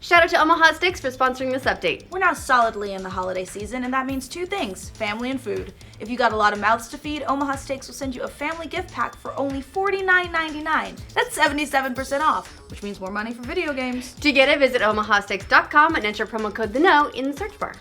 Shout out to Omaha Steaks for sponsoring this update. We're now solidly in the holiday season, and that means two things: family and food. If you got a lot of mouths to feed, Omaha Steaks will send you a family gift pack for only $49.99. That's 77% off, which means more money for video games. To get it, visit omahasteaks.com and enter promo code THEKNOW in the search bar.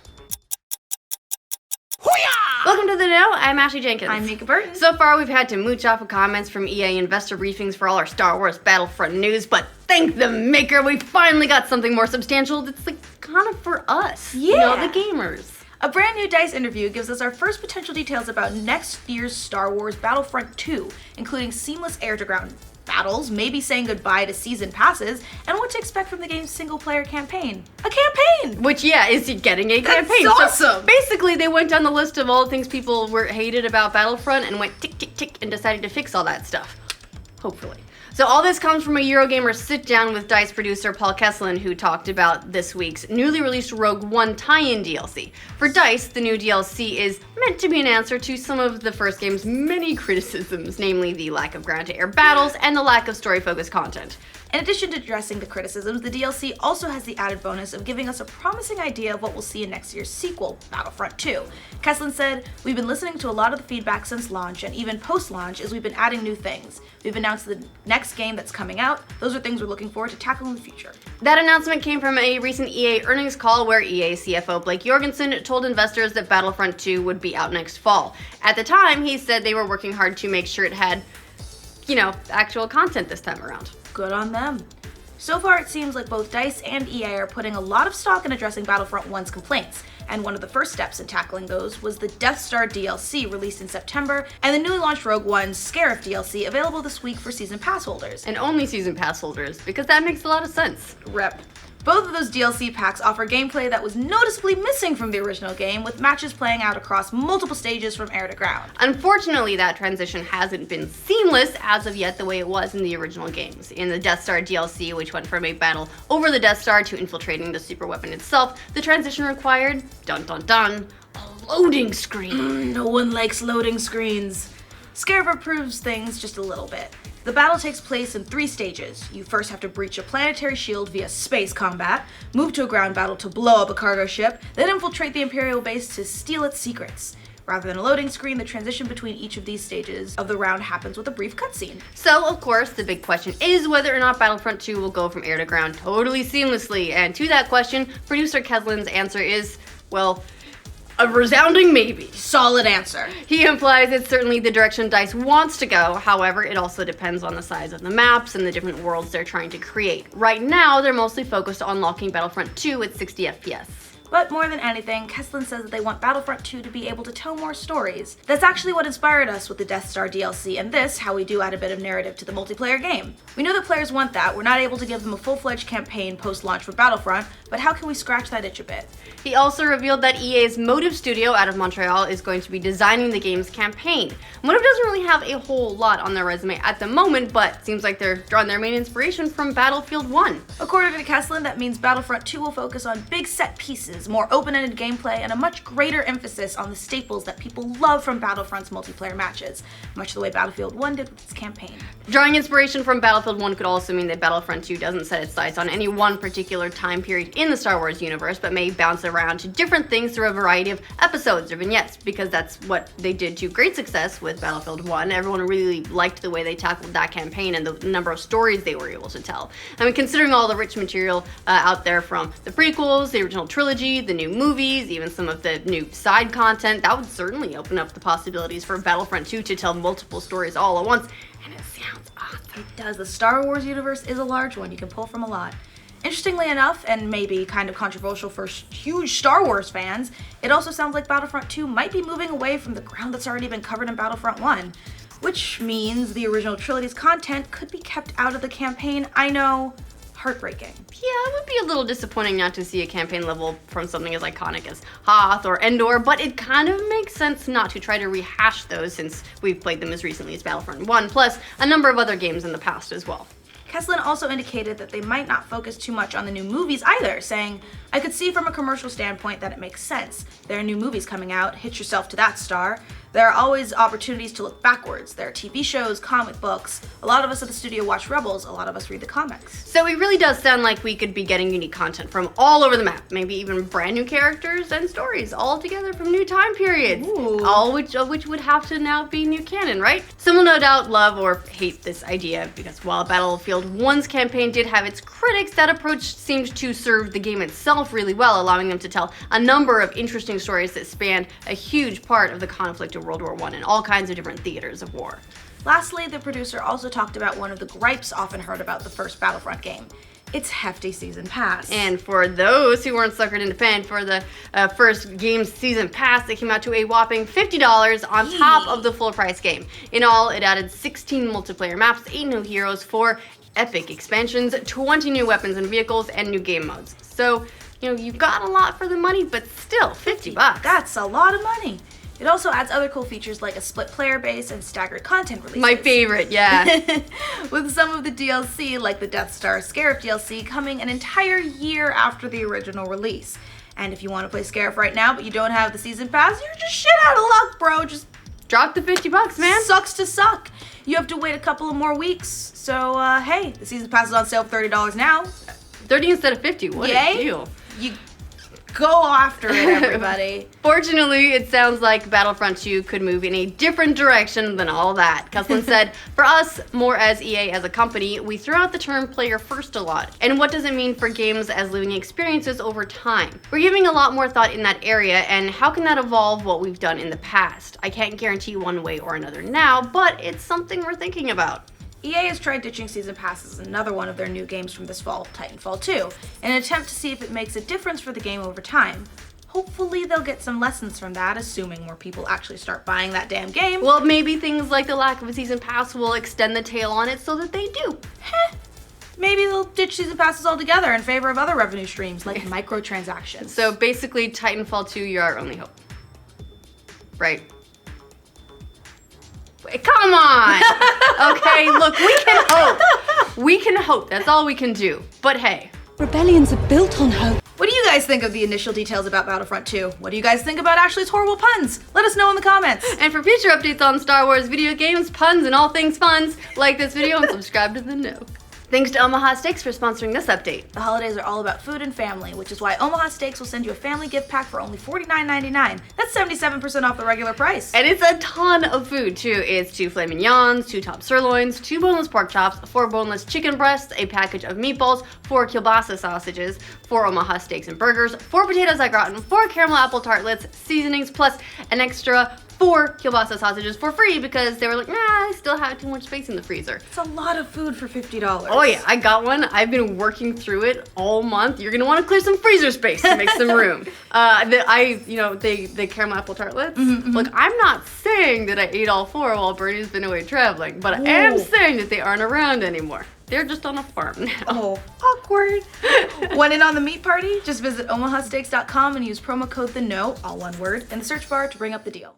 Welcome to The Know, I'm Ashley Jenkins. I'm Mica Burton. So far, we've had to mooch off of comments from EA investor briefings for all our Star Wars Battlefront news, but thank the maker, we finally got something more substantial that's like kind of for us. Yeah. You know, the gamers. A brand new DICE interview gives us our first potential details about next year's Star Wars Battlefront 2, including seamless air-to-ground battles, maybe saying goodbye to season passes, and what to expect from the game's single-player campaign. A campaign! Which, yeah, is getting a campaign. That's awesome! So basically, they went down the list of all the things people hated about Battlefront and went tick, tick, tick, and decided to fix all that stuff. Hopefully. So all this comes from a Eurogamer sit-down with DICE producer Paul Kesselin, who talked about this week's newly released Rogue One tie-in DLC. For DICE, the new DLC is meant to be an answer to some of the first game's many criticisms, namely the lack of ground-to-air battles and the lack of story-focused content. In addition to addressing the criticisms, the DLC also has the added bonus of giving us a promising idea of what we'll see in next year's sequel, Battlefront 2. Kesselin said, "We've been listening to a lot of the feedback since launch, and even post-launch, as we've been adding new things. We've announced the next game that's coming out. Those are things we're looking forward to tackling in the future." That announcement came from a recent EA earnings call where EA CFO Blake Jorgensen told investors that Battlefront 2 would be out next fall. At the time, he said they were working hard to make sure it had, actual content this time around. Good on them. So far, it seems like both DICE and EA are putting a lot of stock in addressing Battlefront 1's complaints, and one of the first steps in tackling those was the Death Star DLC released in September, and the newly launched Rogue One Scarif DLC available this week for Season Pass holders. And only Season Pass holders, because that makes a lot of sense. Rep. Both of those DLC packs offer gameplay that was noticeably missing from the original game, with matches playing out across multiple stages from air to ground. Unfortunately, that transition hasn't been seamless as of yet the way it was in the original games. In the Death Star DLC, which went from a battle over the Death Star to infiltrating the superweapon itself, the transition required, dun dun dun, a loading screen. No one likes loading screens. Scarif improves things just a little bit. The battle takes place in 3 stages. You first have to breach a planetary shield via space combat, move to a ground battle to blow up a cargo ship, then infiltrate the Imperial base to steal its secrets. Rather than a loading screen, the transition between each of these stages of the round happens with a brief cutscene. So, of course, the big question is whether or not Battlefront 2 will go from air to ground totally seamlessly. And to that question, producer Kesselin's answer is, well, a resounding maybe. Solid answer. He implies it's certainly the direction DICE wants to go, however, it also depends on the size of the maps and the different worlds they're trying to create. Right now, they're mostly focused on unlocking Battlefront 2 at 60 FPS. But more than anything, Kesselin says that they want Battlefront 2 to be able to tell more stories. That's actually what inspired us with the Death Star DLC, and this, how we do add a bit of narrative to the multiplayer game. We know that players want that. We're not able to give them a full-fledged campaign post-launch for Battlefront, but how can we scratch that itch a bit? He also revealed that EA's Motive Studio out of Montreal is going to be designing the game's campaign. Motive doesn't really have a whole lot on their resume at the moment, but seems like they're drawing their main inspiration from Battlefield 1. According to Kesselin, that means Battlefront 2 will focus on big set pieces, more open-ended gameplay, and a much greater emphasis on the staples that people love from Battlefront's multiplayer matches, much the way Battlefield 1 did with its campaign. Drawing inspiration from Battlefield 1 could also mean that Battlefront 2 doesn't set its sights on any one particular time period in the Star Wars universe, but may bounce around to different things through a variety of episodes or vignettes, because that's what they did to great success with Battlefield 1. Everyone really liked the way they tackled that campaign and the number of stories they were able to tell. I mean, considering all the rich material out there from the prequels, the original trilogy, the new movies, even some of the new side content, that would certainly open up the possibilities for Battlefront 2 to tell multiple stories all at once, and it sounds awesome. It does. The Star Wars universe is a large one. You can pull from a lot. Interestingly enough, and maybe kind of controversial for huge Star Wars fans, it also sounds like Battlefront 2 might be moving away from the ground that's already been covered in Battlefront 1, which means the original trilogy's content could be kept out of the campaign. I know, heartbreaking. Yeah, it would be a little disappointing not to see a campaign level from something as iconic as Hoth or Endor, but it kind of makes sense not to try to rehash those since we've played them as recently as Battlefront 1, plus a number of other games in the past as well. Kesselin also indicated that they might not focus too much on the new movies either, saying, "I could see from a commercial standpoint that it makes sense. There are new movies coming out, hitch yourself to that star. There are always opportunities to look backwards. There are TV shows, comic books. A lot of us at the studio watch Rebels, a lot of us read the comics. So it really does sound like we could be getting unique content from all over the map, maybe even brand new characters and stories all together from new time periods, all of which would have to now be new canon, right? Some will no doubt love or hate this idea, because while Battlefield 1's campaign did have its critics, that approach seemed to serve the game itself really well, allowing them to tell a number of interesting stories that spanned a huge part of the conflict of World War I in all kinds of different theaters of war. Lastly, the producer also talked about one of the gripes often heard about the first Battlefront game. Its hefty season pass. And for those who weren't suckered into paying for the first game's season pass, it came out to a whopping $50 on top of the full price game. In all, it added 16 multiplayer maps, 8 new heroes, 4 epic expansions, 20 new weapons and vehicles, and new game modes. So, you've got a lot for the money, but still, $50. That's a lot of money. It also adds other cool features like a split player base and staggered content releases. My favorite, yeah. With some of the DLC, like the Death Star Scarif DLC, coming an entire year after the original release. And if you want to play Scarif right now, but you don't have the season pass, you're just shit out of luck, bro. Just drop the $50, man. Sucks to suck. You have to wait a couple of more weeks. So, hey, the season pass is on sale for $30 now. 30 instead of 50, what a deal. You go after it, everybody. Fortunately, it sounds like Battlefront 2 could move in a different direction than all that. Cuslin said, for us, more as EA as a company, we throw out the term player first a lot. And what does it mean for games as living experiences over time? We're giving a lot more thought in that area, and how can that evolve what we've done in the past? I can't guarantee one way or another now, but it's something we're thinking about. EA has tried ditching season passes as another one of their new games from this fall, Titanfall 2, in an attempt to see if it makes a difference for the game over time. Hopefully they'll get some lessons from that, assuming more people actually start buying that damn game. Well, maybe things like the lack of a season pass will extend the tail on it so that they do. Maybe they'll ditch season passes altogether in favor of other revenue streams, like microtransactions. So basically, Titanfall 2, you're our only hope. Right? Come on! Okay, look, we can hope. We can hope. That's all we can do. But hey. Rebellions are built on hope. What do you guys think of the initial details about Battlefront 2? What do you guys think about Ashley's horrible puns? Let us know in the comments. And for future updates on Star Wars video games, puns, and all things puns, like this video and subscribe to the know. Thanks to Omaha Steaks for sponsoring this update. The holidays are all about food and family, which is why Omaha Steaks will send you a family gift pack for only $49.99. That's 77% off the regular price. And it's a ton of food, too. It's 2 filet mignons, 2 top sirloins, 2 boneless pork chops, 4 boneless chicken breasts, a package of meatballs, 4 kielbasa sausages, 4 Omaha steaks and burgers, 4 potatoes au gratin, 4 caramel apple tartlets, seasonings, plus an extra 4 kielbasa sausages for free because they were like, nah, I still have too much space in the freezer. It's a lot of food for $50. Oh yeah, I got one. I've been working through it all month. You're gonna want to clear some freezer space to make some room. The caramel apple tartlets. Look, I'm not saying that I ate all 4 while Bernie's been away traveling, but I am saying that they aren't around anymore. They're just on a farm now. Oh, awkward. Want in on the meat party? Just visit omahasteaks.com and use promo code THEKNOW, all one word, in the search bar to bring up the deal.